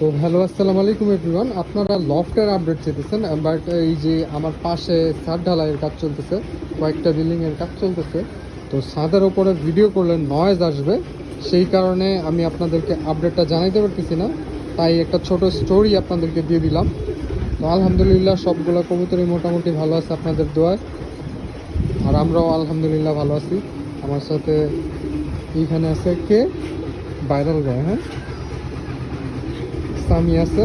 তো হ্যালো, আসসালামু আলাইকুম এভরিওয়ান। আপনারা লফটের আপডেট চেয়েছেন, বাট এই যে আমার পাশে ছাদ ঢালাইয়ের কাজ চলতেছে, কয়েকটা বিল্ডিংয়ের কাজ চলতেছে। তো ছাদের ওপরে ভিডিও করলে নয়েজ আসবে, সেই কারণে আমি আপনাদেরকে আপডেটটা জানাইতে পারতেছি না। তাই একটা ছোট স্টোরি আপনাদেরকে দিয়ে দিলাম। তো আলহামদুলিল্লাহ সবগুলো কবুতরই মোটামুটি ভালো আছে আপনাদের দোয়ায়, আর আমরাও আলহামদুলিল্লাহ ভালো আছি। আমার সাথে এইখানে আছে কে, ভাইরাল গায়, হ্যাঁ, সামি আছে।